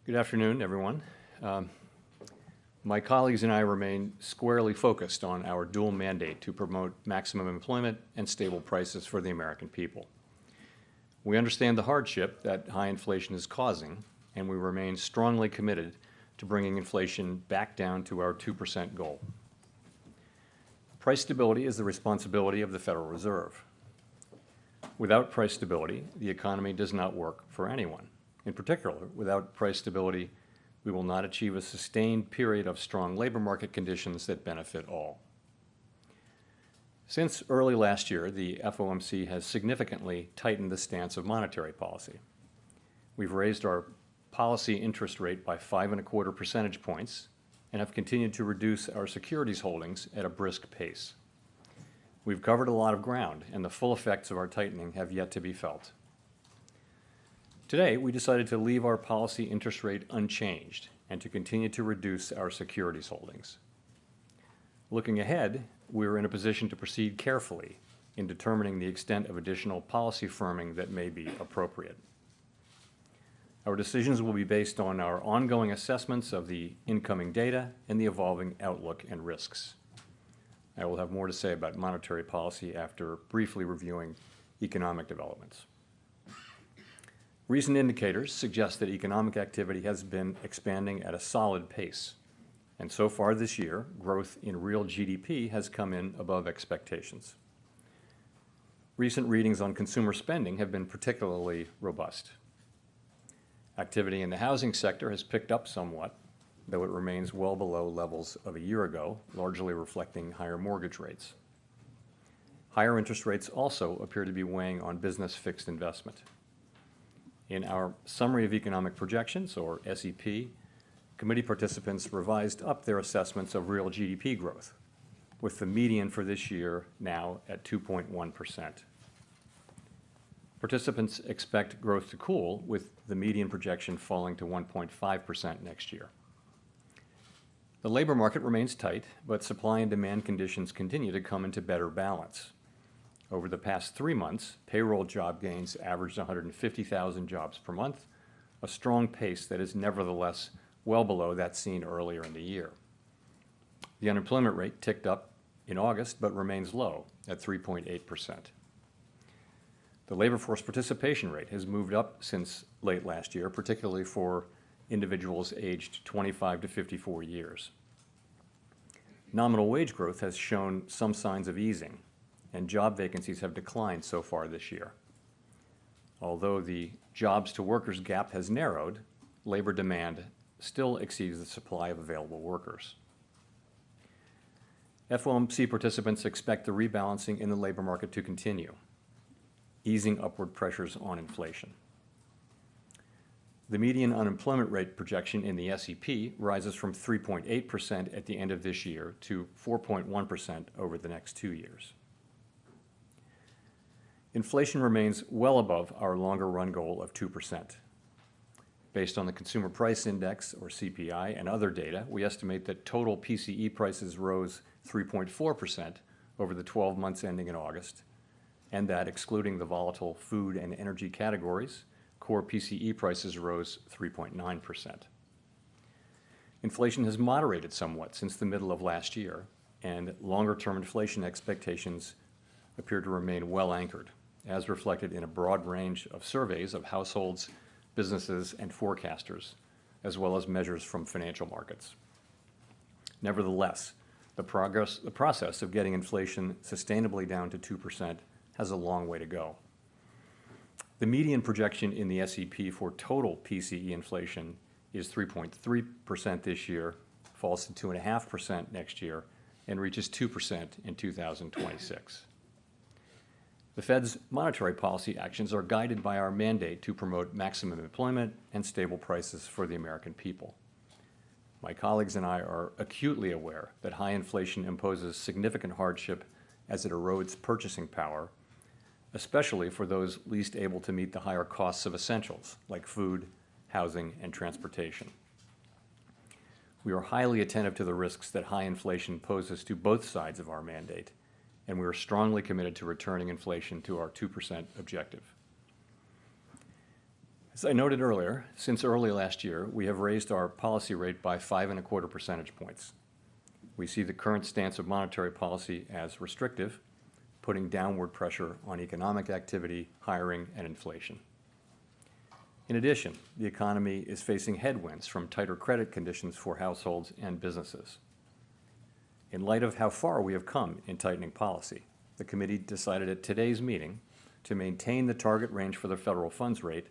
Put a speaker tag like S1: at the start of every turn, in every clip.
S1: Good afternoon, everyone. My colleagues and I remain squarely focused on our dual mandate to promote maximum employment and stable prices for the American people. We understand the hardship that high inflation is causing, and we remain strongly committed to bringing inflation back down to our 2% goal. Price stability is the responsibility of the Federal Reserve. Without price stability, the economy does not work for anyone. In particular, without price stability, we will not achieve a sustained period of strong labor market conditions that benefit all. Since early last year, the FOMC has significantly tightened the stance of monetary policy. We've raised our policy interest rate by 5.25 percentage points and have continued to reduce our securities holdings at a brisk pace. We've covered a lot of ground, and the full effects of our tightening have yet to be felt. Today, we decided to leave our policy interest rate unchanged and to continue to reduce our securities holdings. Looking ahead, we're in a position to proceed carefully in determining the extent of additional policy firming that may be appropriate. Our decisions will be based on our ongoing assessments of the incoming data and the evolving outlook and risks. I will have more to say about monetary policy after briefly reviewing economic developments. Recent indicators suggest that economic activity has been expanding at a solid pace, and so far this year, growth in real GDP has come in above expectations. Recent readings on consumer spending have been particularly robust. Activity in the housing sector has picked up somewhat, though it remains well below levels of a year ago, largely reflecting higher mortgage rates. Higher interest rates also appear to be weighing on business fixed investment. In our Summary of Economic Projections, or SEP, committee participants revised up their assessments of real GDP growth, with the median for this year now at 2.1%. Participants expect growth to cool, with the median projection falling to 1.5% next year. The labor market remains tight, but supply and demand conditions continue to come into better balance. Over the past 3 months, payroll job gains averaged 150,000 jobs per month, a strong pace that is nevertheless well below that seen earlier in the year. The unemployment rate ticked up in August, but remains low at 3.8%. The labor force participation rate has moved up since late last year, particularly for individuals aged 25 to 54 years. Nominal wage growth has shown some signs of easing, and job vacancies have declined so far this year. Although the jobs to workers gap has narrowed, labor demand still exceeds the supply of available workers. FOMC participants expect the rebalancing in the labor market to continue, easing upward pressures on inflation. The median unemployment rate projection in the SEP rises from 3.8% at the end of this year to 4.1% over the next 2 years. Inflation remains well above our longer run goal of 2%. Based on the Consumer Price Index, or CPI, and other data, we estimate that total PCE prices rose 3.4% over the 12 months ending in August, and that excluding the volatile food and energy categories, core PCE prices rose 3.9%. Inflation has moderated somewhat since the middle of last year, and longer-term inflation expectations appear to remain well anchored, as reflected in a broad range of surveys of households, businesses, and forecasters, as well as measures from financial markets. Nevertheless, the process of getting inflation sustainably down to 2% has a long way to go. The median projection in the SEP for total PCE inflation is 3.3% this year, falls to 2.5% next year, and reaches 2% in 2026. The Fed's monetary policy actions are guided by our mandate to promote maximum employment and stable prices for the American people. My colleagues and I are acutely aware that high inflation imposes significant hardship as it erodes purchasing power, especially for those least able to meet the higher costs of essentials like food, housing, and transportation. We are highly attentive to the risks that high inflation poses to both sides of our mandate, and we are strongly committed to returning inflation to our 2% objective. As I noted earlier, since early last year, we have raised our policy rate by 5.25 percentage points. We see the current stance of monetary policy as restrictive, putting downward pressure on economic activity, hiring, and inflation. In addition, the economy is facing headwinds from tighter credit conditions for households and businesses. In light of how far we have come in tightening policy, the committee decided at today's meeting to maintain the target range for the federal funds rate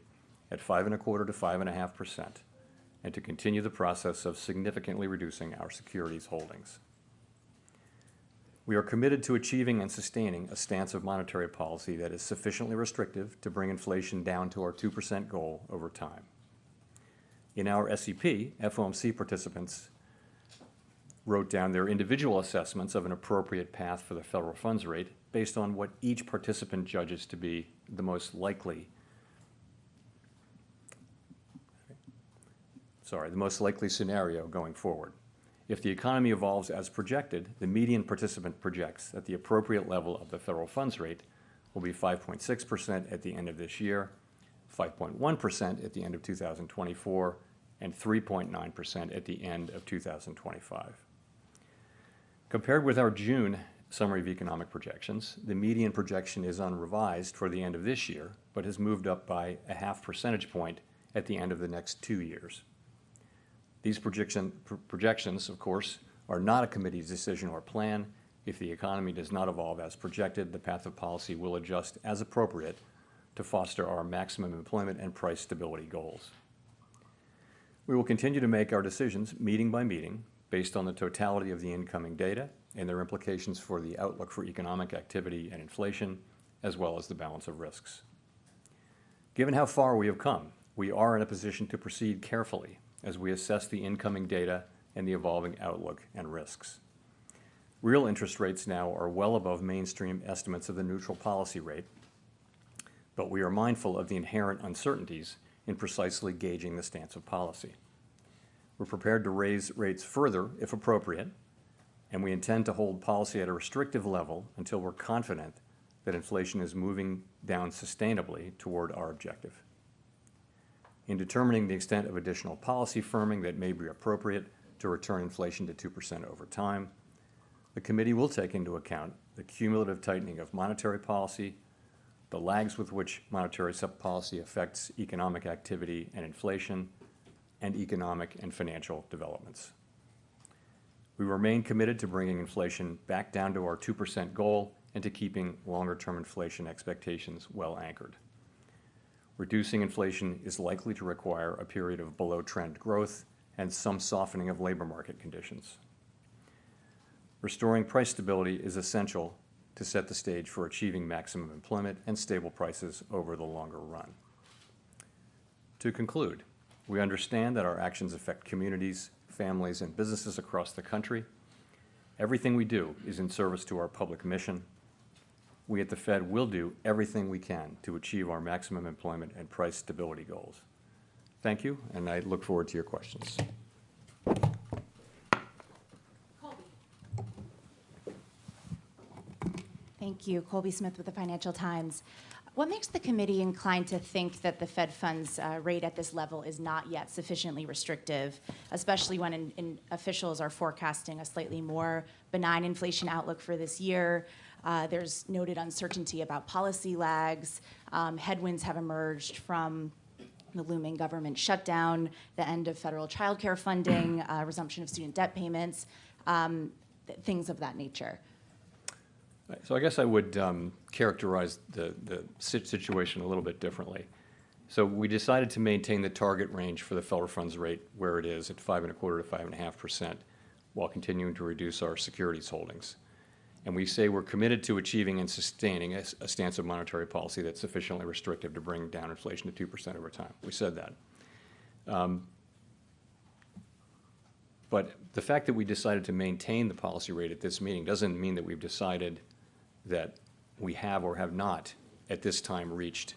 S1: at 5.25% to 5.5%, and to continue the process of significantly reducing our securities holdings. We are committed to achieving and sustaining a stance of monetary policy that is sufficiently restrictive to bring inflation down to our 2% goal over time. In our SEP, FOMC participants wrote down their individual assessments of an appropriate path for the federal funds rate based on what each participant judges to be the most likely scenario going forward. If the economy evolves as projected, the median participant projects that the appropriate level of the federal funds rate will be 5.6% at the end of this year, 5.1% at the end of 2024, and 3.9% at the end of 2025. Compared with our June summary of economic projections, the median projection is unrevised for the end of this year, but has moved up by 0.5 percentage point at the end of the next 2 years. These projections, of course, are not a committee's decision or plan. If the economy does not evolve as projected, the path of policy will adjust as appropriate to foster our maximum employment and price stability goals. We will continue to make our decisions meeting by meeting based on the totality of the incoming data and their implications for the outlook for economic activity and inflation, as well as the balance of risks. Given how far we have come, we are in a position to proceed carefully as we assess the incoming data and the evolving outlook and risks. Real interest rates now are well above mainstream estimates of the neutral policy rate, but we are mindful of the inherent uncertainties in precisely gauging the stance of policy. We're prepared to raise rates further if appropriate, and we intend to hold policy at a restrictive level until we're confident that inflation is moving down sustainably toward our objective. In determining the extent of additional policy firming that may be appropriate to return inflation to 2% over time, the committee will take into account the cumulative tightening of monetary policy, the lags with which monetary policy affects economic activity and inflation, and economic and financial developments. We remain committed to bringing inflation back down to our 2% goal and to keeping longer-term inflation expectations well anchored. Reducing inflation is likely to require a period of below-trend growth and some softening of labor market conditions. Restoring price stability is essential to set the stage for achieving maximum employment and stable prices over the longer run. To conclude, we understand that our actions affect communities, families, and businesses across the country. Everything we do is in service to our public mission. We at the Fed will do everything we can to achieve our maximum employment and price stability goals. thank you, and I look forward to your questions.
S2: Thank you. Colby Smith with the Financial Times. What makes the committee inclined to think that the Fed funds rate at this level is not yet sufficiently restrictive, especially when officials are forecasting a slightly more benign inflation outlook for this year? There's noted uncertainty about policy lags. Headwinds have emerged from the looming government shutdown, the end of federal child care funding, resumption of student debt payments, things of that nature.
S1: So I guess I would characterize the situation a little bit differently. So we decided to maintain the target range for the federal funds rate where it is at 5.25% to 5.5%, while continuing to reduce our securities holdings. And we say we're committed to achieving and sustaining a stance of monetary policy that's sufficiently restrictive to bring down inflation to 2% over time. We said that. But the fact that we decided to maintain the policy rate at this meeting doesn't mean that we've decided that we have or have not at this time reached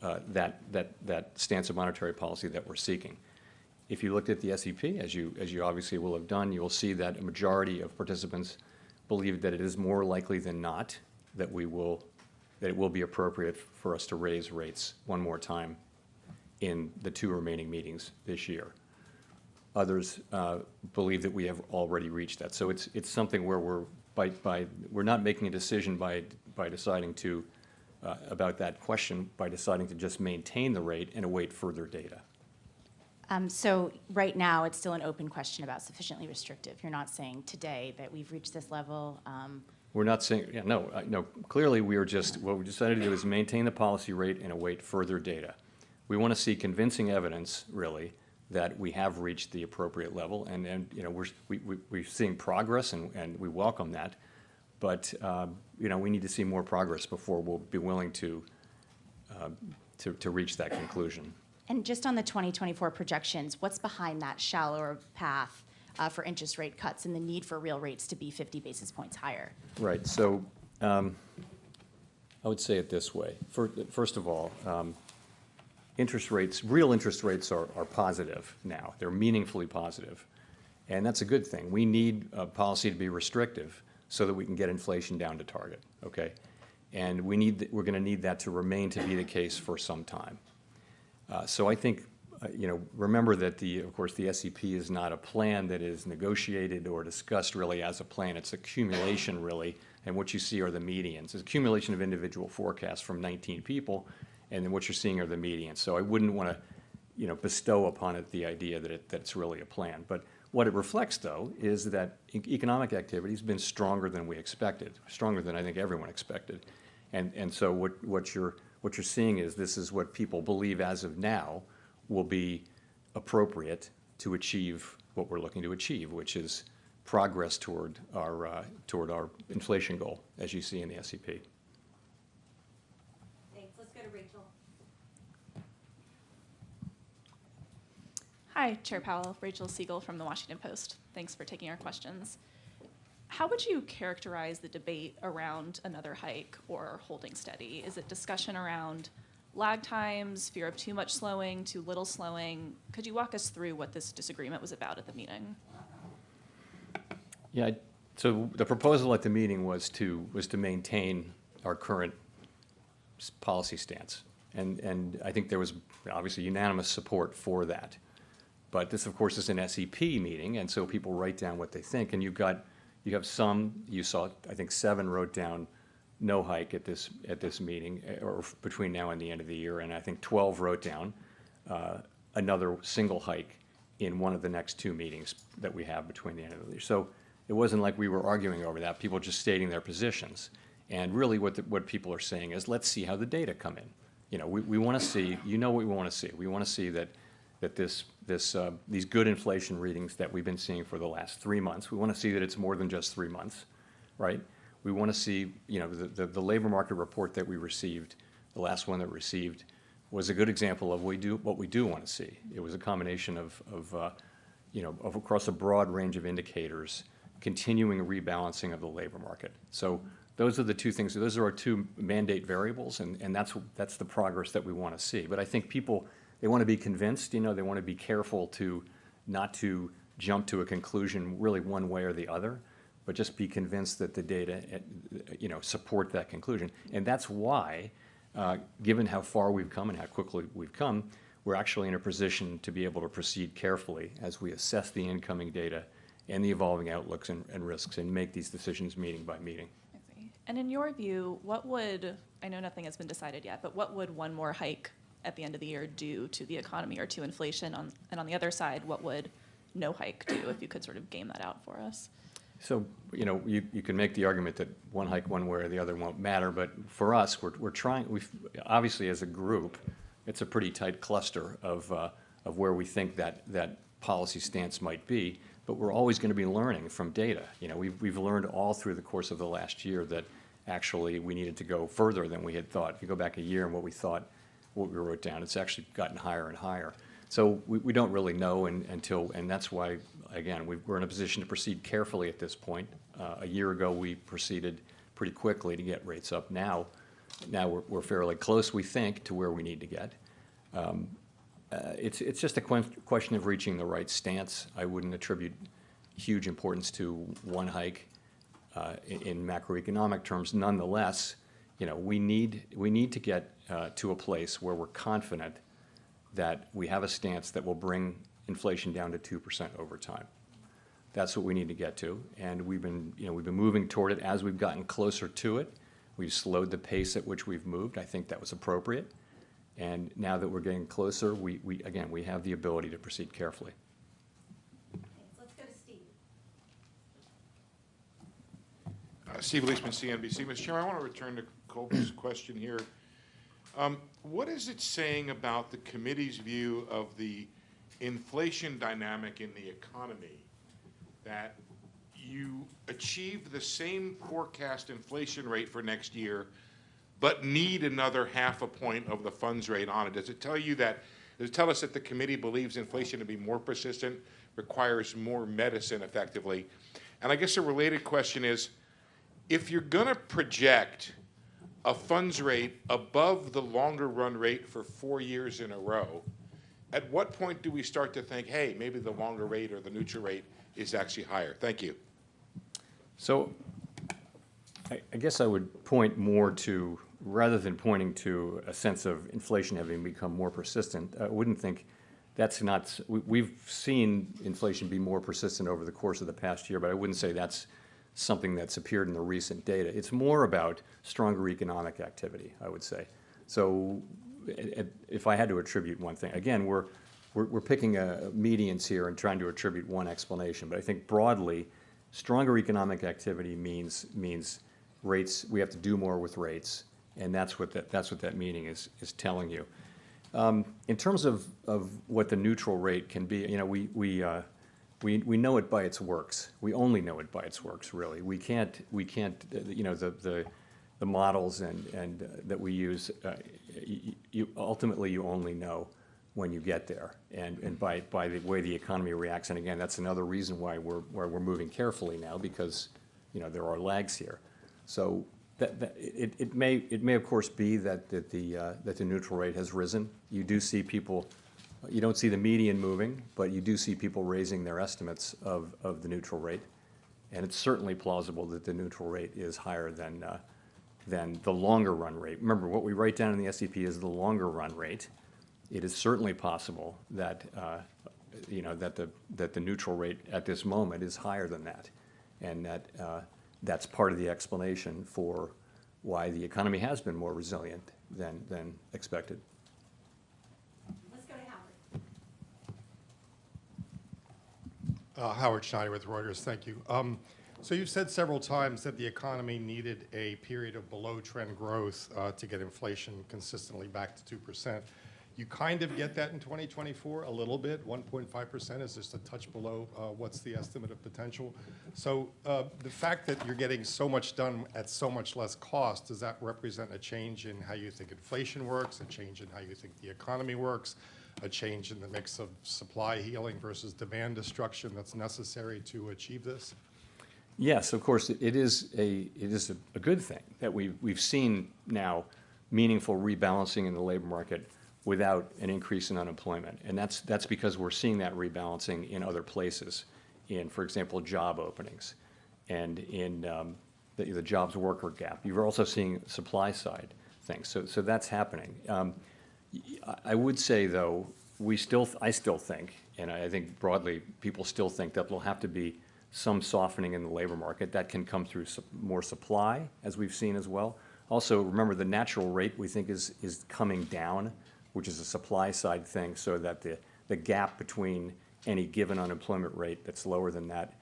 S1: that stance of monetary policy that we're seeking. If you looked at the SEP, as you obviously will have done, you will see that a majority of participants believe that it is more likely than not that it will be appropriate for us to raise rates one more time in the 2 remaining meetings this year. Others believe that we have already reached that. So it's something where we're not making a decision by deciding to about that question by deciding to just maintain the rate and await further data.
S2: So right now, it's still an open question about sufficiently restrictive. You're not saying today that we've reached this level.
S1: We're not saying, yeah, no. Clearly, what we decided to do is maintain the policy rate and await further data. We want to see convincing evidence, really, that we have reached the appropriate level, and you know, we're seeing progress, and we welcome that. But you know, we need to see more progress before we'll be willing to reach that conclusion.
S2: And just on the 2024 projections, what's behind that shallower path for interest rate cuts and the need for real rates to be 50 basis points higher?
S1: Right. So I would say it this way. First of all, real interest rates are positive now. They're meaningfully positive. And that's a good thing. We need policy to be restrictive so that we can get inflation down to target, okay? And we're going to need that to remain to be the case for some time. So I think, you know, remember that of course, the SEP is not a plan that is negotiated or discussed really as a plan. It's accumulation, really, and what you see are the medians. It's accumulation of individual forecasts from 19 people, and then what you're seeing are the medians. So I wouldn't want to, you know, bestow upon it the idea that it's really a plan. But what it reflects, though, is that economic activity has been stronger than we expected, stronger than I think everyone expected. And so what you're seeing is this is what people believe as of now will be appropriate to achieve what we're looking to achieve, which is progress toward our inflation goal, as you see in the SEP.
S2: Thanks. Let's go to Rachel.
S3: Hi, Chair Powell. Rachel Siegel from the Washington Post. Thanks for taking our questions. How would you characterize the debate around another hike or holding steady? Is it discussion around lag times, fear of too much slowing, too little slowing? Could you walk us through what this disagreement was about at the meeting?
S1: Yeah, so the proposal at the meeting was to maintain our current policy stance. And I think there was obviously unanimous support for that. But this, of course, is an SEP meeting, and so people write down what they think. And you have some, you saw, I think 7 wrote down no hike at this meeting, or between now and the end of the year, and I think 12 wrote down another single hike in one of the next 2 meetings that we have between the end of the year. So it wasn't like we were arguing over that. People just stating their positions. And really what people are saying is, let's see how the data come in. You know, we want to see, you know what we want to see. We want to see that these good inflation readings that we've been seeing for the last 3 months, we want to see that it's more than just 3 months, right? We want to see, you know, the labor market report that we received, the last one that we received, was a good example of what we do want to see. It was a combination of across a broad range of indicators, continuing rebalancing of the labor market. So those are the 2 things. Those are our 2 mandate variables, and that's the progress that we want to see. But I think people want to be convinced, they want to be careful to not to jump to a conclusion really one way or the other, but just be convinced that the data, support that conclusion. And that's why, given how far we've come and how quickly we've come, we're actually in a position to be able to proceed carefully as we assess the incoming data and the evolving outlooks and risks and make these decisions meeting by meeting.
S3: I see. And in your view, I know nothing has been decided yet, but what would one more hike at the end of the year do to the economy or to inflation? And on the other side, what would no hike do, if you could sort of game that out for us?
S1: So, you can make the argument that one hike one way or the other won't matter, but for us, we're trying, obviously as a group, it's a pretty tight cluster of where we think that policy stance might be, but we're always going to be learning from data. We've learned all through the course of the last year that actually we needed to go further than we had thought. If you go back a year and what we wrote down, it's actually gotten higher and higher. So we don't really know and that's why, again, we're in a position to proceed carefully at this point. A year ago, we proceeded pretty quickly to get rates up. Now we're fairly close, we think, to where we need to get. It's just a question of reaching the right stance. I wouldn't attribute huge importance to one hike in macroeconomic terms. Nonetheless, we need to get to a place where we're confident that we have a stance that will bring inflation down to 2% over time. That's what we need to get to, and we've been moving toward it as we've gotten closer to it. We've slowed the pace at which we've moved. I think that was appropriate. And now that we're getting closer, we have the ability to proceed carefully.
S2: Let's go to Steve.
S4: Steve Leisman, CNBC. Mr. Chairman, I want to return to Colby's question here. What is it saying about the committee's view of the inflation dynamic in the economy that you achieve the same forecast inflation rate for next year but need another 0.5 point of the funds rate on it? Does it tell us that the committee believes inflation to be more persistent, requires more medicine effectively? And I guess a related question is, if you're going to project a funds rate above the longer run rate for 4 years in a row, at what point do we start to think, hey, maybe the longer rate or the neutral rate is actually higher? Thank you.
S1: So I guess I would point more to, rather than pointing to a sense of inflation having become more persistent, I wouldn't think that's not, we've seen inflation be more persistent over the course of the past year, but I wouldn't say that's something that's appeared in the recent data. It's more about stronger economic activity, I would say. So if I had to attribute one thing, again, we're picking medians here and trying to attribute one explanation, but I think broadly, stronger economic activity means rates, we have to do more with rates, and that's what that meaning is telling you. In terms of what the neutral rate can be, we know it by its works. We only know it by its works, really. We can't the models and that we use, ultimately you only know when you get there, and by the way the economy reacts. And again, that's another reason why we're moving carefully now, because there are lags here. So it may of course be that the neutral rate has risen. You do see people. You don't see the median moving, but you do see people raising their estimates of the neutral rate, and it's certainly plausible that the neutral rate is higher than the longer run rate. Remember, what we write down in the SEP is the longer run rate. It is certainly possible that that the neutral rate at this moment is higher than that, and that's part of the explanation for why the economy has been more resilient than expected.
S5: Howard Schneider with Reuters, thank you. So you've said several times that the economy needed a period of below-trend growth to get inflation consistently back to 2%. You kind of get that in 2024, a little bit. 1.5% is just a touch below what's the estimate of potential. So the fact that you're getting so much done at so much less cost, does that represent a change in how you think inflation works, a change in how you think the economy works, a change in the mix of supply healing versus demand destruction that's necessary to achieve this?
S1: Yes, of course, it is a good thing that we've seen now meaningful rebalancing in the labor market, without an increase in unemployment. And that's because we're seeing that rebalancing in other places, in, for example, job openings and in the jobs worker gap. You're also seeing supply side things. So that's happening. I would say, though, I still think, and I think broadly people still think that there'll have to be some softening in the labor market. That can come through more supply, as we've seen as well. Also, remember, the natural rate we think is coming down, which is a supply side thing, so that the gap between any given unemployment rate that's lower than that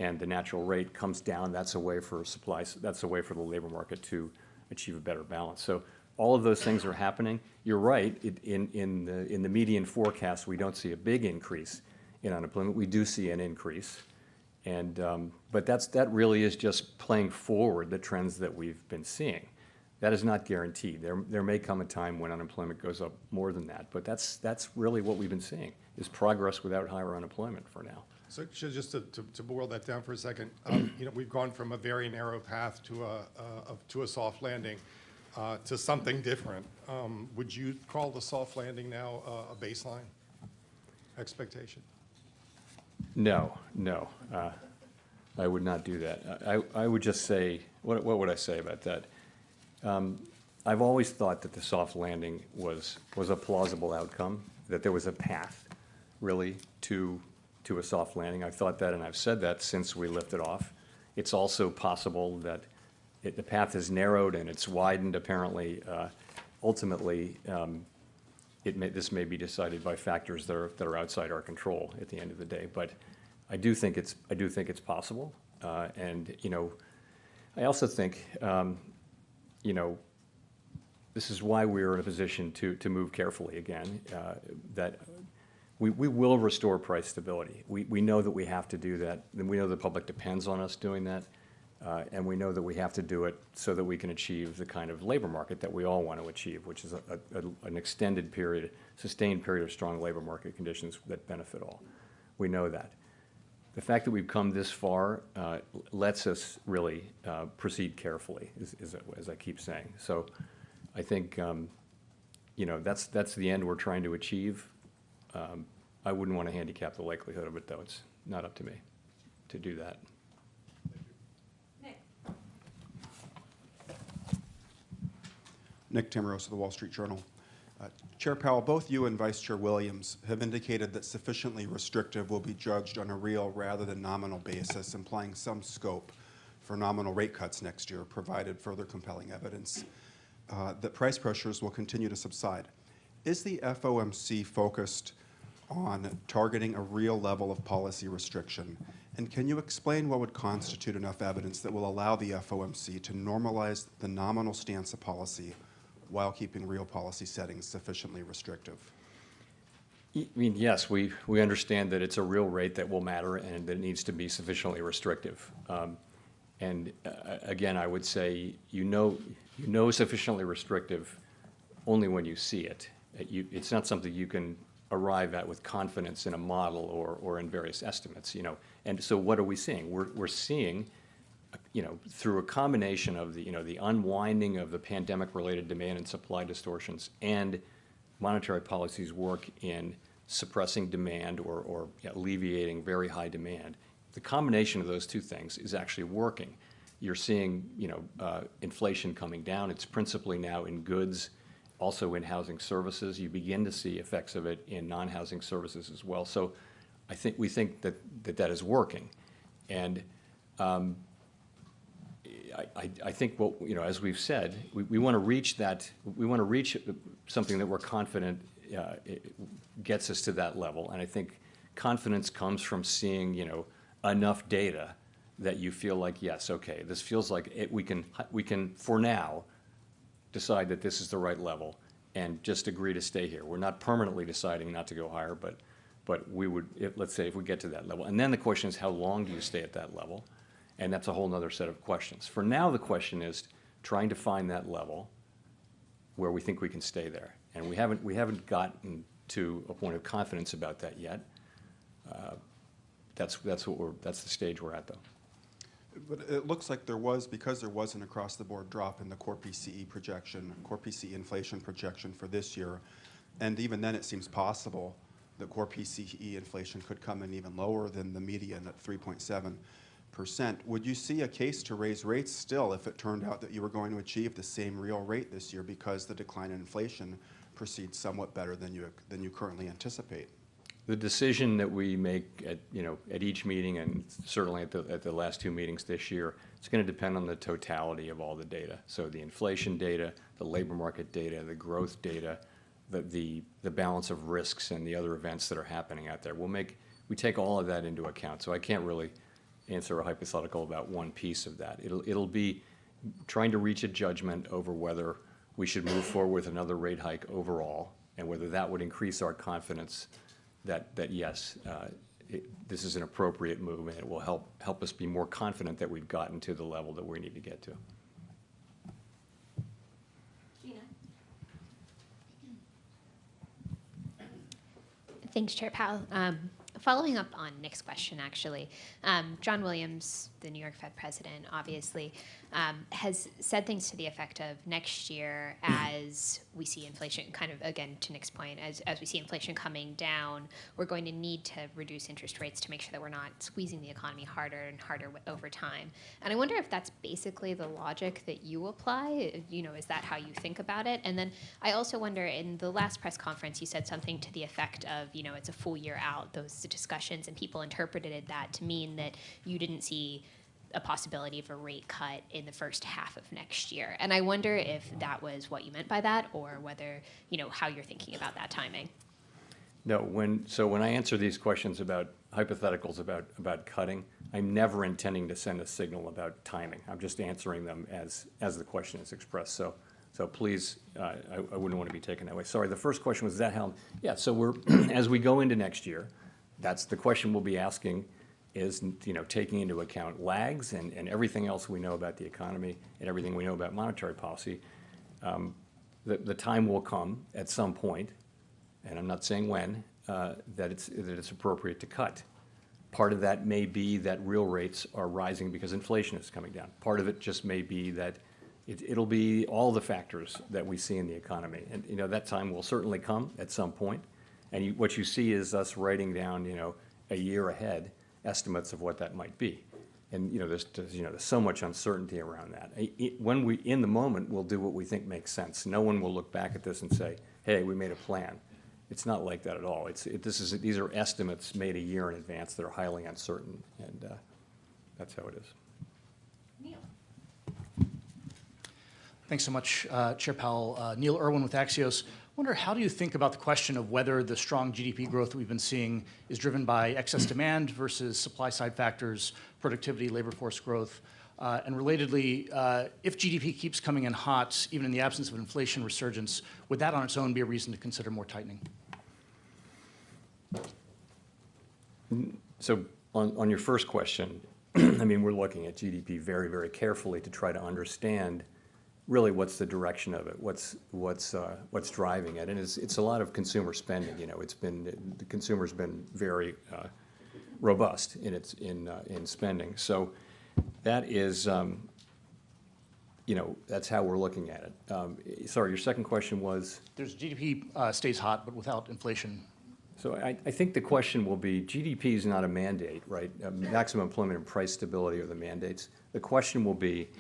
S1: and the natural rate comes down. That's a way for supplies. That's a way for the labor market to achieve a better balance. So all of those things are happening. You're right. In the median forecast, we don't see a big increase in unemployment. We do see an increase, and but that really is just playing forward the trends that we've been seeing. That is not guaranteed. There may come a time when unemployment goes up more than that, but that's really what we've been seeing, is progress without higher unemployment for now.
S5: So just to boil that down for a second, we've gone from a very narrow path to a soft landing to something different. Would you call the soft landing now a baseline expectation?
S1: No, I would not do that. I would just say, what would I say about that? I've always thought that the soft landing was a plausible outcome, that there was a path, really, to a soft landing. I've thought that, and I've said that since we lifted off. It's also possible that the path has narrowed and it's widened, apparently. Ultimately, this may be decided by factors that are outside our control at the end of the day. But I do think it's possible. And I also think this is why we're in a position to move carefully again. That we will restore price stability. We know that we have to do that, and we know the public depends on us doing that. And we know that we have to do it so that we can achieve the kind of labor market that we all want to achieve, which is an extended period, sustained period of strong labor market conditions that benefit all. We know that. The fact that we've come this far lets us really proceed carefully, as I keep saying. So I think that's the end we're trying to achieve. I wouldn't want to handicap the likelihood of it, though. It's not up to me to do that.
S6: Nick Tamaros of the Wall Street Journal. Chair Powell, both you and Vice Chair Williams have indicated that sufficiently restrictive will be judged on a real rather than nominal basis, implying some scope for nominal rate cuts next year, provided further compelling evidence that price pressures will continue to subside. Is the FOMC focused on targeting a real level of policy restriction? And can you explain what would constitute enough evidence that will allow the FOMC to normalize the nominal stance of policy while keeping real policy settings sufficiently restrictive?
S1: I mean, yes, we understand that it's a real rate that will matter and that it needs to be sufficiently restrictive. Again, I would say you know sufficiently restrictive only when you see it. It's not something you can arrive at with confidence in a model or in various estimates. And so what are we seeing? We're seeing, through a combination of the unwinding of the pandemic-related demand and supply distortions and monetary policy's work in suppressing demand or alleviating very high demand. The combination of those two things is actually working. You're seeing, inflation coming down. It's principally now in goods, also in housing services. You begin to see effects of it in non-housing services as well. So we think that is working. And I think as we've said, we want to reach that. We want to reach something that we're confident it gets us to that level. And I think confidence comes from seeing enough data that you feel like, yes, okay, this feels like we can for now decide that this is the right level and just agree to stay here. We're not permanently deciding not to go higher, but we would, let's say, if we get to that level. And then the question is, how long do you stay at that level? And that's a whole other set of questions. For now, the question is trying to find that level where we think we can stay there. And we haven't gotten to a point of confidence about that yet. That's the stage we're at, though.
S6: But it looks like because there was an across-the-board drop in the core PCE projection, core PCE inflation projection for this year, And even then, it seems possible that core PCE inflation could come in even lower than the median at 3.7%. Would you see a case to raise rates still if it turned out that you were going to achieve the same real rate this year because the decline in inflation proceeds somewhat better than you currently anticipate?
S1: The decision that we make at each meeting, and certainly at the last two meetings this year, it's going to depend on the totality of all the data. So the inflation data, the labor market data, the growth data, the balance of risks and the other events that are happening out there. We take all of that into account. So I can't really answer a hypothetical about one piece of that. It'll be trying to reach a judgment over whether we should move forward with another rate hike overall, and whether that would increase our confidence that yes, this is an appropriate move, and it will help us be more confident that we've gotten to the level that we need to get to.
S7: Gina. Thanks, Chair Powell. Following up on Nick's question, actually, John Williams, the New York Fed president, obviously, has said things to the effect of next year, as we see inflation, kind of, again, to Nick's point, as we see inflation coming down, we're going to need to reduce interest rates to make sure that we're not squeezing the economy harder and harder over time. And I wonder if that's basically the logic that you apply. Is that how you think about it? And then I also wonder, in the last press conference, you said something to the effect of, it's a full year out, those discussions, and people interpreted that to mean that you didn't see a possibility of a rate cut in the first half of next year. And I wonder if that was what you meant by that, or whether, how you're thinking about that timing.
S1: No, when I answer these questions about hypotheticals about cutting, I'm never intending to send a signal about timing. I'm just answering them as the question is expressed. So please, I wouldn't want to be taken that way. Sorry, the first question was that how? Yeah, so we're, as we go into next year, that's the question we'll be asking is, taking into account lags and everything else we know about the economy and everything we know about monetary policy. The time will come at some point, and I'm not saying when, that it's appropriate to cut. Part of that may be that real rates are rising because inflation is coming down. Part of it just may be that it'll be all the factors that we see in the economy. And, that time will certainly come at some point. And what you see is us writing down, a year ahead estimates of what that might be. And, there's so much uncertainty around that. When in the moment, we'll do what we think makes sense. No one will look back at this and say, hey, we made a plan. It's not like that at all. These are estimates made a year in advance that are highly uncertain, and that's how it is.
S7: Neil.
S8: Thanks so much, Chair Powell. Neil Irwin with Axios. I wonder, how do you think about the question of whether the strong GDP growth that we've been seeing is driven by excess demand versus supply-side factors, productivity, labor force growth? And relatedly, if GDP keeps coming in hot, even in the absence of inflation resurgence, would that on its own be a reason to consider more tightening?
S1: So on your first question, we're looking at GDP very, very carefully to try to understand really what's the direction of it, what's driving it, and it's a lot of consumer spending. The consumer's been very robust in spending. So that is that's how we're looking at it. Sorry, your second question was?
S8: There's GDP stays hot, but without inflation.
S1: So I think the question will be, GDP is not a mandate, right? Maximum employment and price stability are the mandates. The question will be,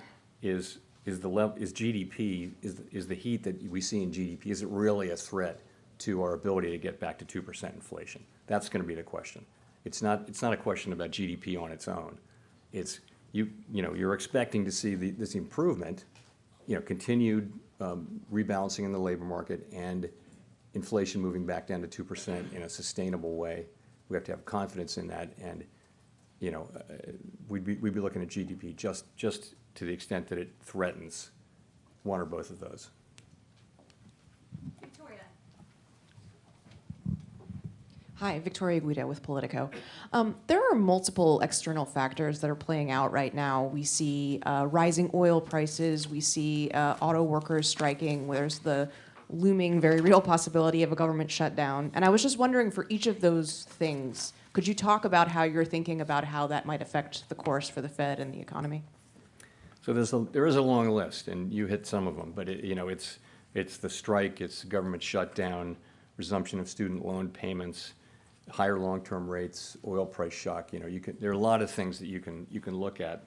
S1: is GDP, is the heat that we see in GDP, is it really a threat to our ability to get back to 2% inflation? That's going to be the question. It's not a question about GDP on its own. It's you're expecting to see this improvement, continued rebalancing in the labor market and inflation moving back down to 2% in a sustainable way. We have to have confidence in that, and we'd be looking at GDP just to the extent that it threatens one or both of those.
S7: Victoria.
S9: Hi, Victoria Guida with Politico. There are multiple external factors that are playing out right now. We see rising oil prices. We see auto workers striking. There's the looming, very real possibility of a government shutdown. And I was just wondering, for each of those things, could you talk about how you're thinking about how that might affect the course for the Fed and the economy?
S1: So there is a long list, and you hit some of them. But it's the strike, it's the government shutdown, resumption of student loan payments, higher long-term rates, oil price shock. There are a lot of things that you can look at.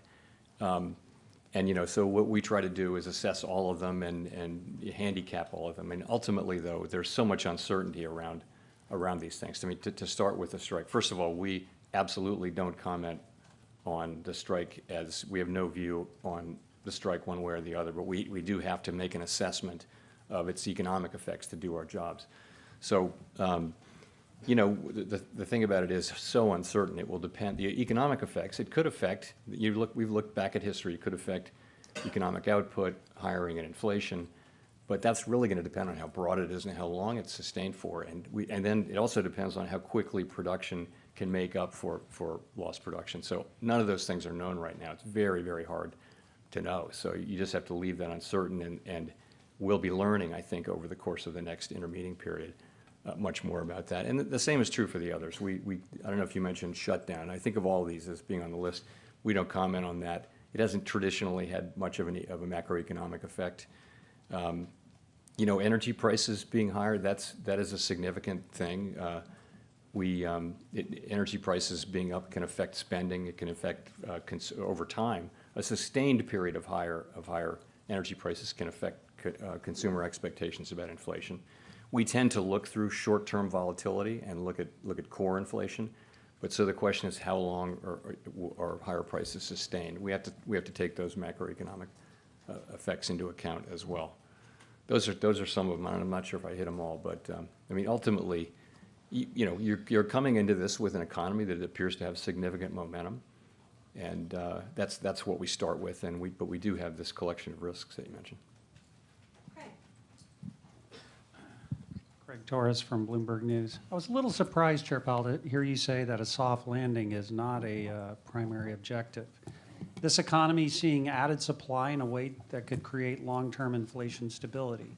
S1: And so what we try to do is assess all of them and handicap all of them. And ultimately, though, there's so much uncertainty around these things. I mean, to start with the strike, first of all, we absolutely don't comment on the strike, as we have no view on the strike one way or the other, but we do have to make an assessment of its economic effects to do our jobs. So, the thing about it is so uncertain. It will depend. The economic effects, it could affect, we've looked back at history, it could affect economic output, hiring, and inflation, but that's really going to depend on how broad it is and how long it's sustained for. And then it also depends on how quickly production can make up for lost production. So none of those things are known right now. It's very, very hard to know. So you just have to leave that uncertain, and we'll be learning, I think, over the course of the next intermeeting period much more about that. And the same is true for the others. I don't know if you mentioned shutdown. I think of all of these as being on the list. We don't comment on that. It hasn't traditionally had much of a macroeconomic effect. Energy prices being higher, that is a significant thing. Energy prices being up can affect spending. It can affect over time. A sustained period of higher energy prices can affect consumer expectations about inflation. We tend to look through short-term volatility and look at core inflation. But so the question is, how long are higher prices sustained? We have to take those macroeconomic effects into account as well. Those are some of them. I'm not sure if I hit them all, but I mean, ultimately, you're coming into this with an economy that appears to have significant momentum, and that's what we start with. But we do have this collection of risks that you mentioned.
S10: Craig Torres from Bloomberg News. I was a little surprised, Chair Powell, to hear you say that a soft landing is not a primary objective. This economy is seeing added supply in a way that could create long-term inflation stability.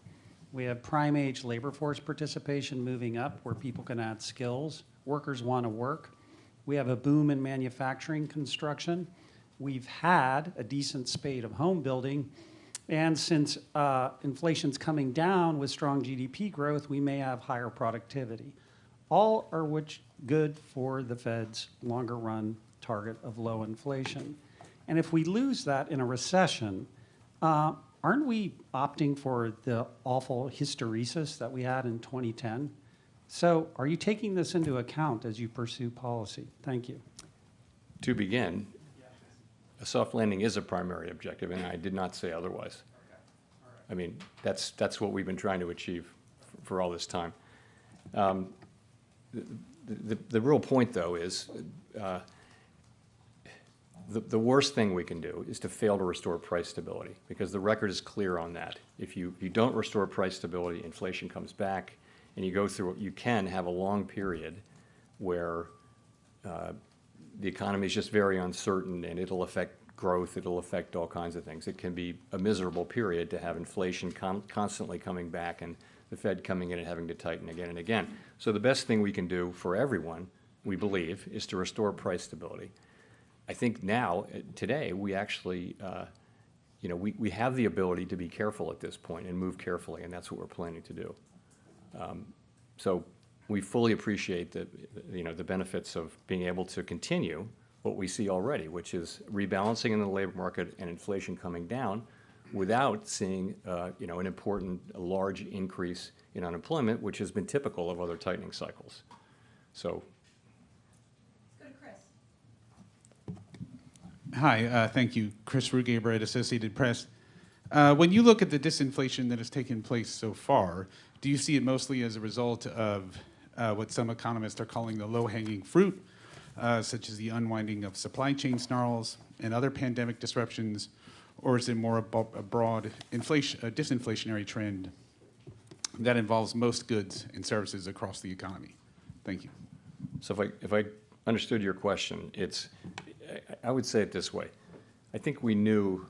S10: We have prime-age labor force participation moving up, where people can add skills. Workers want to work. We have a boom in manufacturing construction. We've had a decent spate of home building. And since inflation's coming down with strong GDP growth, we may have higher productivity. All are which good for the Fed's longer run target of low inflation. And if we lose that in a recession, aren't we opting for the awful hysteresis that we had in 2010? So are you taking this into account as you pursue policy? Thank you.
S1: To begin, a soft landing is a primary objective, and I did not say otherwise.
S10: Okay. All right.
S1: I mean, that's what we've been trying to achieve for all this time. The real point, though, is the worst thing we can do is to fail to restore price stability, because the record is clear on that. If you don't restore price stability, inflation comes back, and you go through, you can have a long period where the economy is just very uncertain, and it'll affect growth, it'll affect all kinds of things. It can be a miserable period to have inflation constantly coming back and the Fed coming in and having to tighten again and again. So the best thing we can do for everyone, we believe, is to restore price stability. I think now, today, we actually, we have the ability to be careful at this point and move carefully, and that's what we're planning to do. So we fully appreciate the benefits of being able to continue what we see already, which is rebalancing in the labor market and inflation coming down without seeing, an important, large increase in unemployment, which has been typical of other tightening cycles. So.
S2: Let's go to Chris.
S11: Hi, thank you. Chris Rugaber, Associated Press. When you look at the disinflation that has taken place so far, do you see it mostly as a result of what some economists are calling the low-hanging fruit, such as the unwinding of supply chain snarls and other pandemic disruptions, or is it more a broad disinflationary trend that involves most goods and services across the economy? Thank you.
S1: So if I understood your question, I would say it this way. I think we knew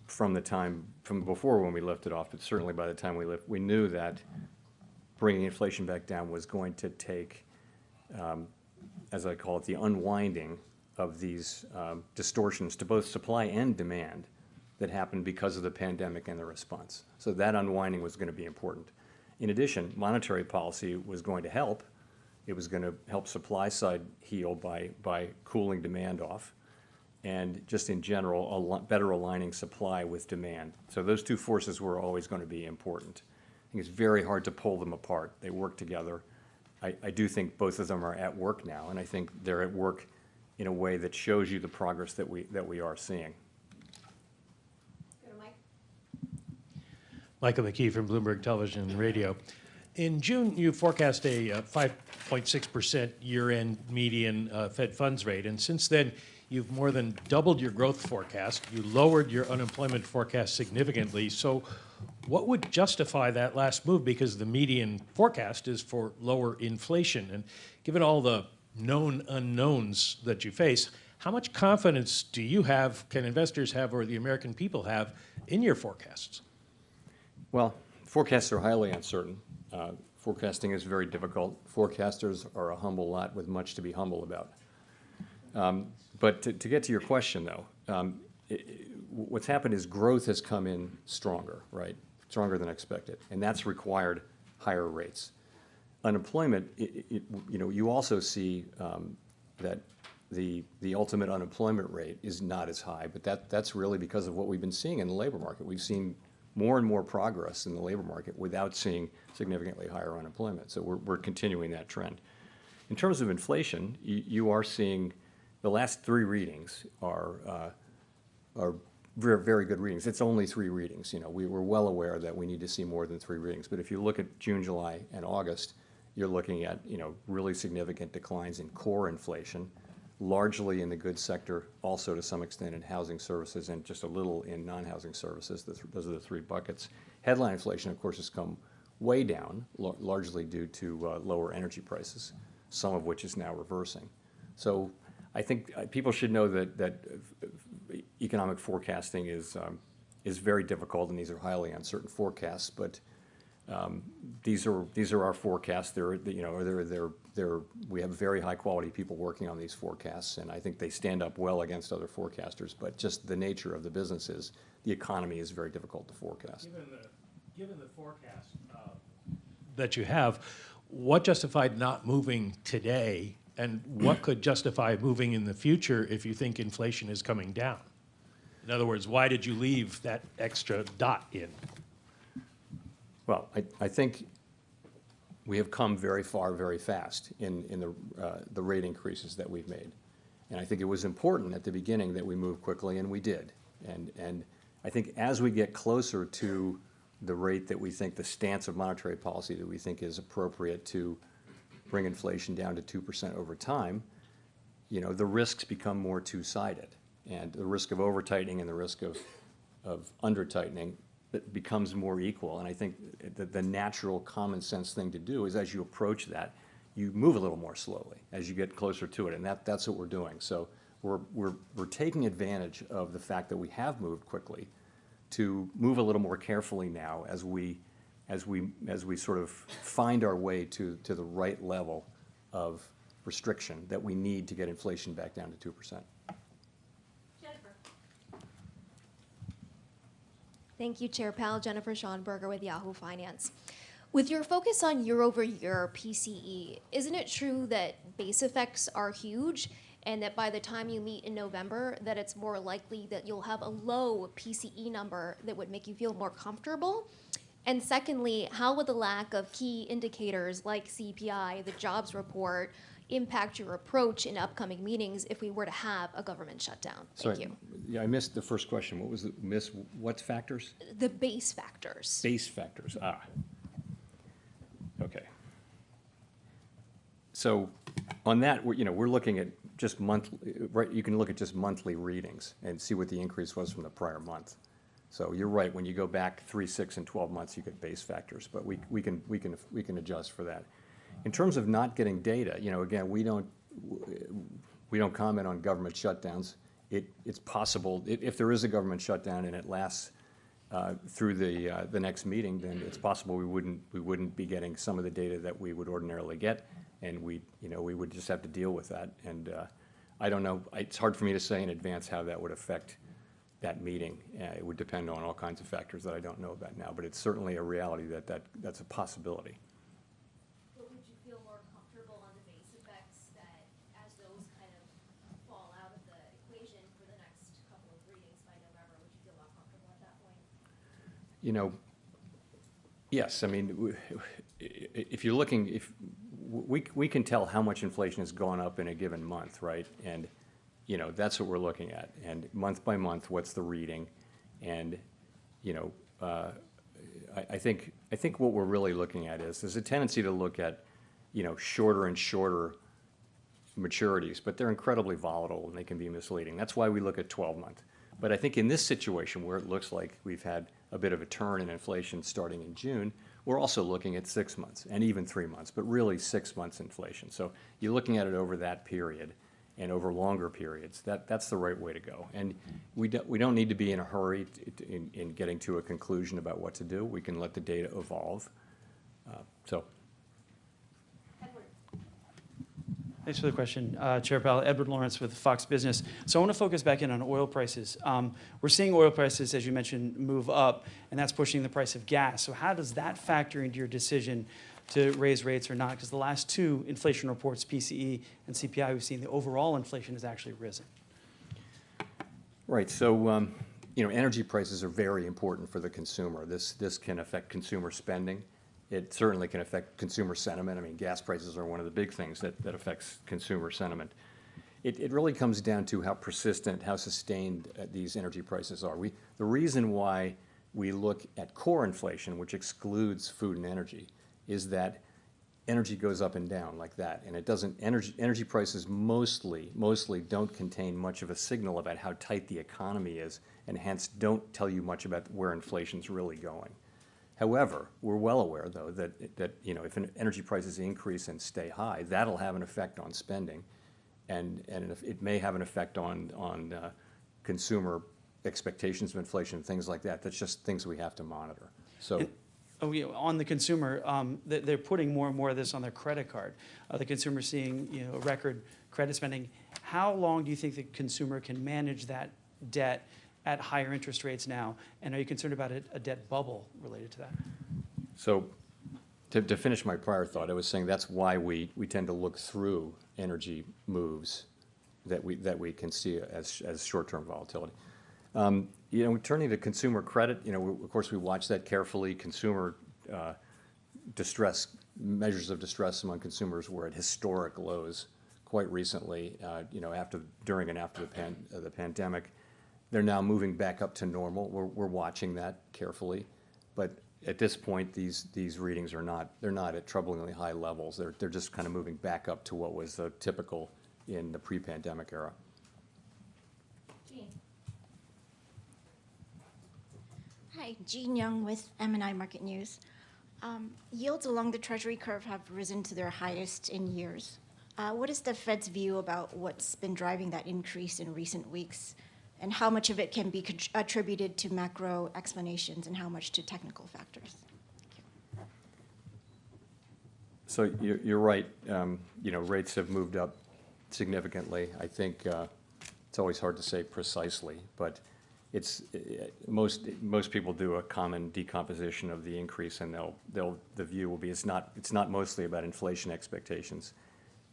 S1: from before when we lifted off, but certainly by the time we knew that bringing inflation back down was going to take, as I call it, the unwinding of these distortions to both supply and demand that happened because of the pandemic and the response. So that unwinding was going to be important. In addition, monetary policy was going to help. It was going to help supply side heal by cooling demand off, and just in general, better aligning supply with demand. So those two forces were always going to be important. I think it's very hard to pull them apart. They work together. I do think both of them are at work now, and I think they're at work in a way that shows you the progress that we are seeing.
S12: Michael McKee from Bloomberg Television and Radio. In June, you forecast a 5.6% year-end median Fed funds rate, and since then, you've more than doubled your growth forecast. You lowered your unemployment forecast significantly. So what would justify that last move? Because the median forecast is for lower inflation. And given all the known unknowns that you face, how much confidence do you have, can investors have, or the American people have in your forecasts?
S1: Well, forecasts are highly uncertain. Forecasting is very difficult. Forecasters are a humble lot with much to be humble about. But to get to your question, though, what's happened is growth has come in stronger, right? Stronger than expected, and that's required higher rates. Unemployment, you also see that the ultimate unemployment rate is not as high, but that's really because of what we've been seeing in the labor market. We've seen more and more progress in the labor market without seeing significantly higher unemployment. So we're continuing that trend. In terms of inflation, you are seeing the last three readings are very, very good readings. It's only three readings. We were well aware that we need to see more than three readings. But if you look at June, July, and August, you're looking at really significant declines in core inflation, largely in the goods sector, also to some extent in housing services, and just a little in non-housing services. Those are the three buckets. Headline inflation, of course, has come way down, largely due to lower energy prices, some of which is now reversing. So I think people should know that economic forecasting is very difficult, and these are highly uncertain forecasts. But these are our forecasts. We have very high quality people working on these forecasts, and I think they stand up well against other forecasters. But just the nature of the business is the economy is very difficult to forecast.
S12: Given the forecast that you have, what justified not moving today, and what could justify moving in the future if you think inflation is coming down? In other words, why did you leave that extra dot in?
S1: Well, I think we have come very far, very fast in the rate increases that we've made. And I think it was important at the beginning that we moved quickly, and we did. And I think as we get closer to the rate that we think, the stance of monetary policy that we think is appropriate to bring inflation down to 2% over time, the risks become more two-sided. And the risk of over-tightening and the risk of under-tightening becomes more equal. And I think the natural common sense thing to do is as you approach that, you move a little more slowly as you get closer to it. And that's what we're doing. So we're taking advantage of the fact that we have moved quickly to move a little more carefully now as we sort of find our way to the right level of restriction that we need to get inflation back down to 2%.
S13: Thank you, Chair Powell. Jennifer Schonberger with Yahoo Finance. With your focus on year-over-year PCE, isn't it true that base effects are huge, and that by the time you meet in November, that it's more likely that you'll have a low PCE number that would make you feel more comfortable? And secondly, how would the lack of key indicators like CPI, the jobs report, impact your approach in upcoming meetings if we were to have a government shutdown? Thank you.
S1: Yeah, I missed the first question. What was what factors?
S13: The base factors.
S1: Base factors, okay. So on that, we're looking at just monthly, right? You can look at just monthly readings and see what the increase was from the prior month. So you're right, when you go back 3, 6, and 12 months, you get base factors, but we can adjust for that. In terms of not getting data, again, we don't comment on government shutdowns. It's possible if there is a government shutdown and it lasts through the next meeting, then it's possible we wouldn't be getting some of the data that we would ordinarily get, and we would just have to deal with that. And I don't know. It's hard for me to say in advance how that would affect that meeting. It would depend on all kinds of factors that I don't know about now, but it's certainly a reality that's a possibility.
S13: But would you feel more comfortable on the base effects that as those kind of fall out of the equation for the next couple of readings by November, would you feel more comfortable at that point?
S1: You know, yes, I mean, if you're looking, if we can tell how much inflation has gone up in a given month, right? And, you know, that's what we're looking at. And month by month, what's the reading? And, you know, I think what we're really looking at is there's a tendency to look at, you know, shorter and shorter maturities, but they're incredibly volatile and they can be misleading. That's why we look at 12-month. But I think in this situation where it looks like we've had a bit of a turn in inflation starting in June, we're also looking at 6 months and even 3 months, but really 6 months inflation. So you're looking at it over that period and over longer periods. That's the right way to go. And we don't need to be in a hurry in getting to a conclusion about what to do. We can let the data evolve.
S14: Thanks for the question, Chair Powell. Edward Lawrence with Fox Business. So I want to focus back in on oil prices. We're seeing oil prices, as you mentioned, move up, and that's pushing the price of gas. So how does that factor into your decision to raise rates or not? Because the last two inflation reports, PCE and CPI, we've seen the overall inflation has actually risen.
S1: Right. So, you know, energy prices are very important for the consumer. This can affect consumer spending. It certainly can affect consumer sentiment. I mean, gas prices are one of the big things that affects consumer sentiment. It really comes down to how persistent, how sustained these energy prices are. The reason why we look at core inflation, which excludes food and energy, is that energy goes up and down like that, and it doesn't. Energy prices mostly don't contain much of a signal about how tight the economy is, and hence don't tell you much about where inflation's really going. However, we're well aware, though, that you know, if energy prices increase and stay high, that'll have an effect on spending, and it may have an effect on consumer expectations of inflation, things like that. That's just things we have to monitor. So.
S14: On the consumer, they're putting more and more of this on their credit card. The consumer seeing, you know, record credit spending. How long do you think the consumer can manage that debt at higher interest rates now? And are you concerned about a debt bubble related to that?
S1: So to finish my prior thought, I was saying that's why we tend to look through energy moves that we can see as short-term volatility. You know, turning to consumer credit, you know, of course we watch that carefully. Consumer distress, measures of distress among consumers were at historic lows quite recently, you know, during and after the pandemic. They're now moving back up to normal. We're watching that carefully, but at this point, these readings they're not at troublingly high levels. They're just kind of moving back up to what was typical in the pre-pandemic era.
S13: Jean.
S15: Hi, Jean Young with M&I Market News. Yields along the Treasury curve have risen to their highest in years. What is the Fed's view about what's been driving that increase in recent weeks? And how much of it can be attributed to macro explanations and how much to technical factors?
S1: So you're right. You know, rates have moved up significantly. I think it's always hard to say precisely, but most people do a common decomposition of the increase, and the view will be it's not mostly about inflation expectations.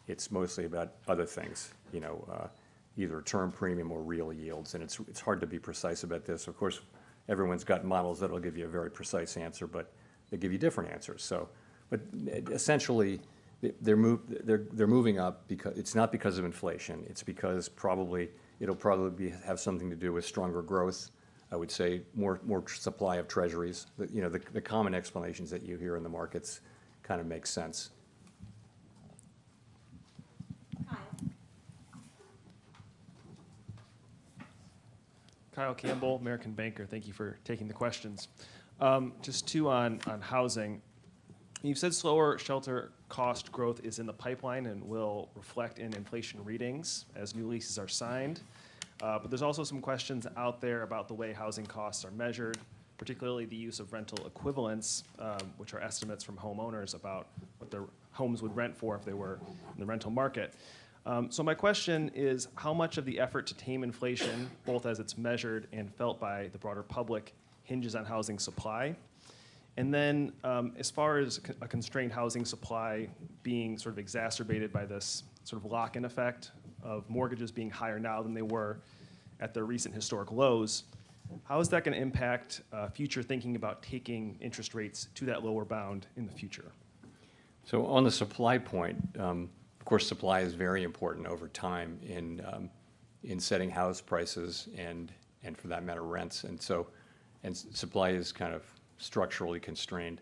S1: It's mostly about other things. You know. Either term premium or real yields, and it's hard to be precise about this. Of course, everyone's got models that'll give you a very precise answer, but they give you different answers. So, but essentially, they're moving up because it's not because of inflation. It's because it'll probably have something to do with stronger growth. I would say more supply of treasuries. You know, the common explanations that you hear in the markets kind of make sense.
S16: Kyle Campbell, American Banker. Thank you for taking the questions. Just two on housing. You've said slower shelter cost growth is in the pipeline and will reflect in inflation readings as new leases are signed. But there's also some questions out there about the way housing costs are measured, particularly the use of rental equivalents, which are estimates from homeowners about what their homes would rent for if they were in the rental market. So my question is, how much of the effort to tame inflation, both as it's measured and felt by the broader public, hinges on housing supply? And then as far as a constrained housing supply being sort of exacerbated by this sort of lock-in effect of mortgages being higher now than they were at their recent historic lows, how is that going to impact future thinking about taking interest rates to that lower bound in the future?
S1: So on the supply point, of course, supply is very important over time in setting house prices and for that matter, rents. And supply is kind of structurally constrained.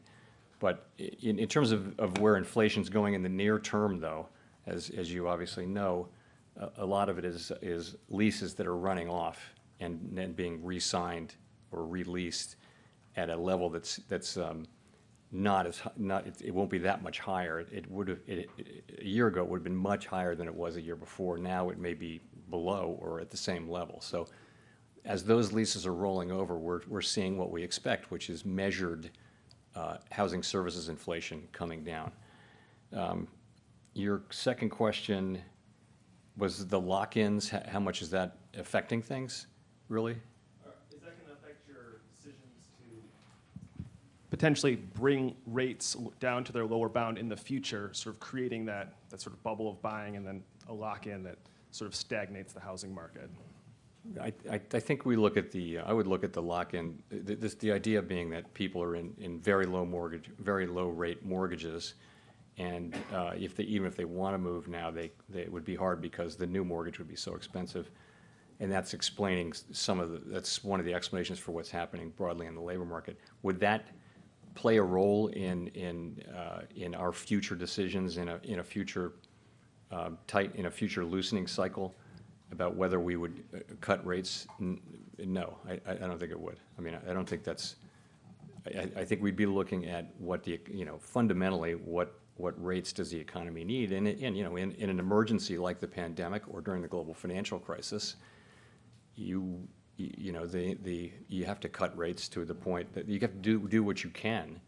S1: But in terms of where inflation's going in the near term, though, as you obviously know, a lot of it is leases that are running off and then being re-signed or released at a level that's not as it won't be that much higher. A year ago it would have been much higher than it was a year before. Now it may be below or at the same level. So as those leases are rolling over, we're seeing what we expect, which is measured housing services inflation coming down. Your second question was the lock-ins. How much is that affecting things, really?
S16: Is that going to affect your decisions to potentially bring rates down to their lower bound in the future, sort of creating that sort of bubble of buying and then a lock-in that sort of stagnates the housing market?
S1: I think we look at I would look at the lock-in, the idea being that people are in very low rate mortgages, and even if they want to move now, it would be hard because the new mortgage would be so expensive, and that's explaining that's one of the explanations for what's happening broadly in the labor market. Would that play a role in our future decisions in a future loosening cycle about whether we would cut rates? No, I don't think it would. I mean, I don't think that's. I think we'd be looking at what fundamentally what rates does the economy need, and in an emergency like the pandemic or during the global financial crisis, you have to cut rates to the point that you have to do what you can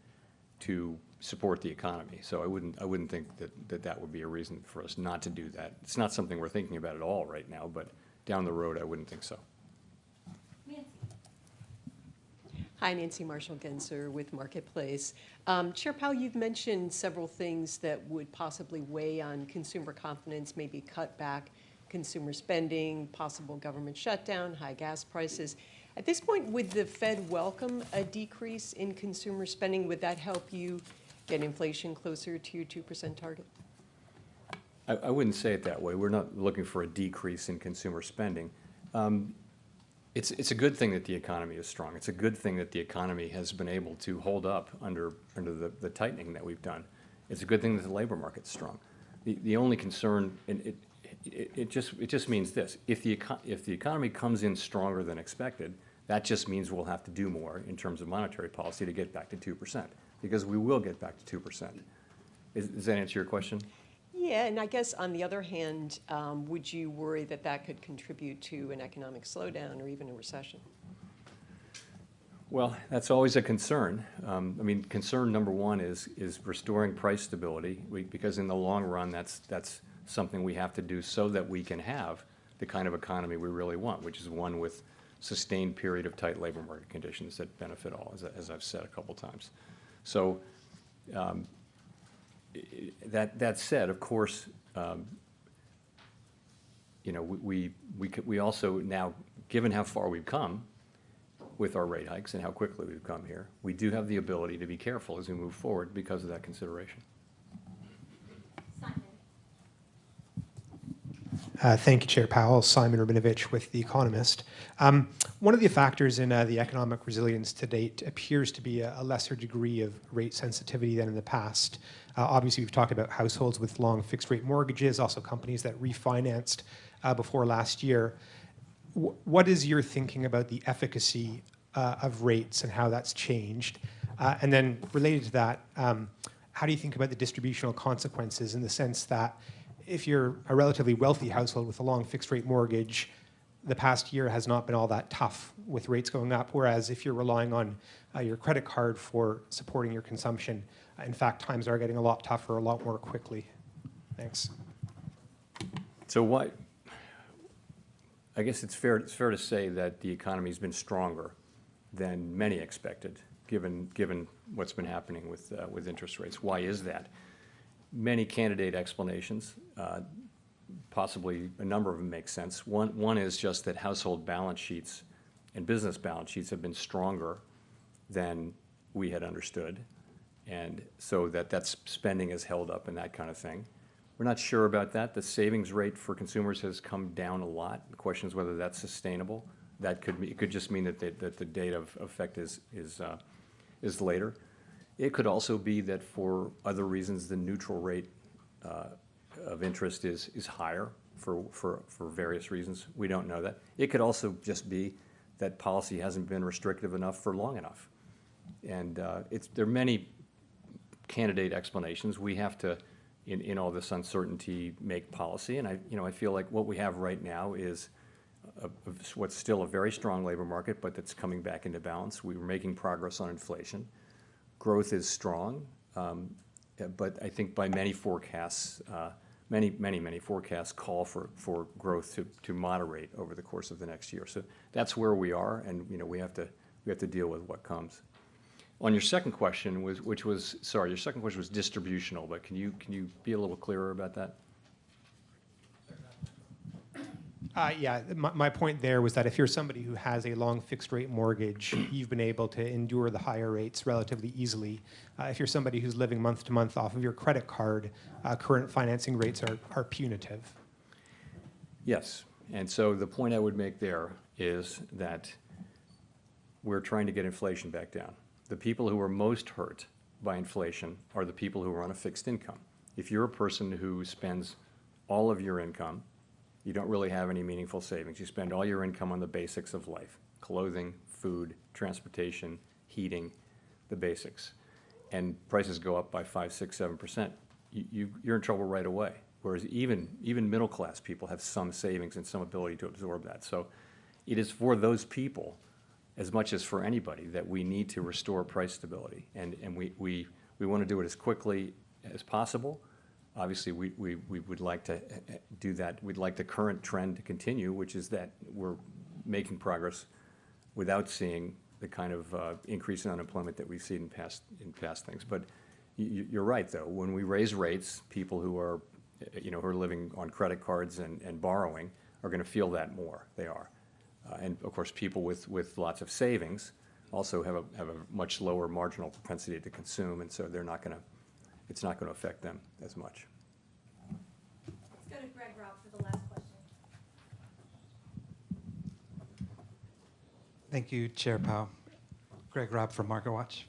S1: to support the economy. So I wouldn't think that would be a reason for us not to do that. It's not something we're thinking about at all right now, but down the road, I wouldn't think so.
S17: Hi, Nancy Marshall-Genzer with Marketplace. Chair Powell, you've mentioned several things that would possibly weigh on consumer confidence, maybe cut back consumer spending, possible government shutdown, high gas prices. At this point, would the Fed welcome a decrease in consumer spending? Would that help you get inflation closer to your 2% target?
S1: I wouldn't say it that way. We're not looking for a decrease in consumer spending. It's a good thing that the economy is strong. It's a good thing that the economy has been able to hold up under the tightening that we've done. It's a good thing that the labor market's strong. The only concern, and it just means this: if the economy comes in stronger than expected, that just means we'll have to do more in terms of monetary policy to get back to 2%, because we will get back to 2%. Does that answer your question?
S17: Yeah, and I guess on the other hand, would you worry that that could contribute to an economic slowdown or even a recession?
S1: Well, that's always a concern. I mean, concern number one is restoring price stability, because in the long run, that's something we have to do so that we can have the kind of economy we really want, which is one with sustained period of tight labor market conditions that benefit all, as I've said a couple times. So that said, of course, we also now, given how far we've come with our rate hikes and how quickly we've come here, we do have the ability to be careful as we move forward because of that consideration.
S18: Thank you, Chair Powell. Simon Rabinovich with The Economist. One of the factors in the economic resilience to date appears to be a lesser degree of rate sensitivity than in the past. Obviously, we've talked about households with long fixed-rate mortgages, also companies that refinanced before last year. What is your thinking about the efficacy of rates and how that's changed? And then related to that, how do you think about the distributional consequences, in the sense that if you're a relatively wealthy household with a long fixed-rate mortgage, the past year has not been all that tough with rates going up, whereas if you're relying on your credit card for supporting your consumption, in fact, times are getting a lot tougher, a lot more quickly. Thanks.
S1: So what, I guess it's fair to say that the economy's been stronger than many expected, given what's been happening with interest rates. Why is that? Many candidate explanations, possibly a number of them make sense. One is just that household balance sheets and business balance sheets have been stronger than we had understood, and so that's spending has held up and that kind of thing. We're not sure about that. The savings rate for consumers has come down a lot. The question is whether that's sustainable. That it could just mean that the date of effect is later. It could also be that for other reasons, the neutral rate of interest is higher for various reasons. We don't know that. It could also just be that policy hasn't been restrictive enough for long enough. And there are many candidate explanations. We have to, in all this uncertainty, make policy. And I feel like what we have right now is what's still a very strong labor market, but that's coming back into balance. We were making progress on inflation. Growth is strong, but I think by many forecasts, many forecasts call for growth to moderate over the course of the next year. So that's where we are, and we have to deal with what comes. On your second question, your second question was distributional, but can you be a little clearer about that?
S18: Yeah, my point there was that if you're somebody who has a long fixed rate mortgage, you've been able to endure the higher rates relatively easily. If you're somebody who's living month to month off of your credit card, current financing rates are punitive.
S1: Yes, and so the point I would make there is that we're trying to get inflation back down. The people who are most hurt by inflation are the people who are on a fixed income. If you're a person who spends all of your income, you don't really have any meaningful savings. You spend all your income on the basics of life: clothing, food, transportation, heating, the basics. And prices go up by 5, 6, 7%. You're in trouble right away. Whereas even middle class people have some savings and some ability to absorb that. So it is for those people, as much as for anybody, that we need to restore price stability. And we want to do it as quickly as possible. Obviously, we would like to do that. We'd like the current trend to continue, which is that we're making progress without seeing the kind of increase in unemployment that we've seen in past things. But you're right, though. When we raise rates, people who are living on credit cards and borrowing are going to feel that more. They are, and of course, people with lots of savings also have a much lower marginal propensity to consume, and so they're not going to. It's not going to affect them as much.
S19: Let's go to Greg Robb for the last question.
S20: Thank you, Chair Powell. Greg Robb from MarketWatch.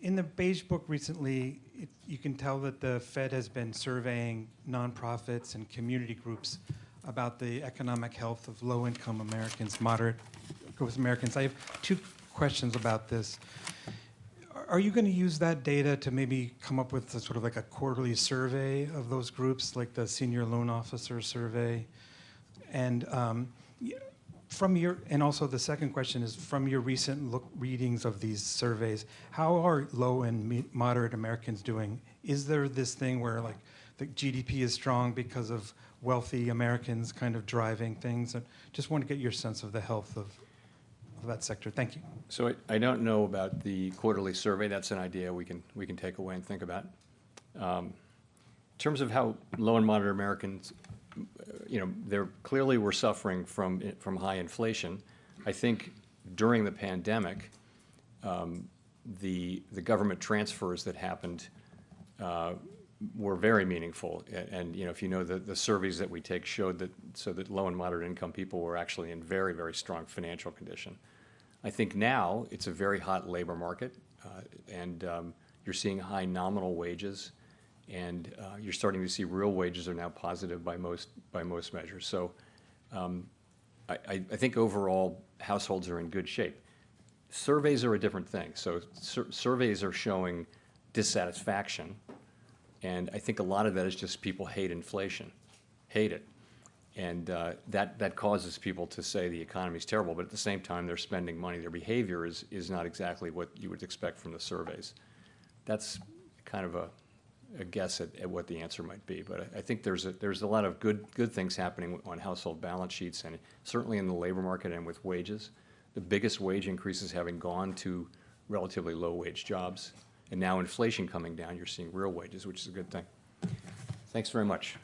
S20: In the Beige Book recently, you can tell that the Fed has been surveying nonprofits and community groups about the economic health of low-income Americans, moderate-income Americans. I have two questions about this. Are you going to use that data to maybe come up with sort of like a quarterly survey of those groups, like the Senior Loan Officer Survey? And and also the second question is, from your recent readings of these surveys, how are low and moderate Americans doing? Is there this thing where like the GDP is strong because of wealthy Americans kind of driving things? And just want to get your sense of the health of that sector. Thank you.
S1: So I don't know about the quarterly survey. That's an idea we can take away and think about. In terms of how low and moderate Americans, they're clearly we're suffering from high inflation. I think during the pandemic, the government transfers that happened were very meaningful. And if the surveys that we take showed that low and moderate income people were actually in very, very strong financial condition. I think now it's a very hot labor market, and you're seeing high nominal wages, and you're starting to see real wages are now positive by most measures. So I think overall households are in good shape. Surveys are a different thing. So surveys are showing dissatisfaction, and I think a lot of that is just people hate inflation, hate it. And that causes people to say the economy is terrible, but at the same time they're spending money. Their behavior is not exactly what you would expect from the surveys. That's kind of a guess at what the answer might be. But I think there's a lot of good things happening on household balance sheets, and certainly in the labor market and with wages. The biggest wage increases having gone to relatively low wage jobs. And now inflation coming down, you're seeing real wages, which is a good thing. Thanks very much.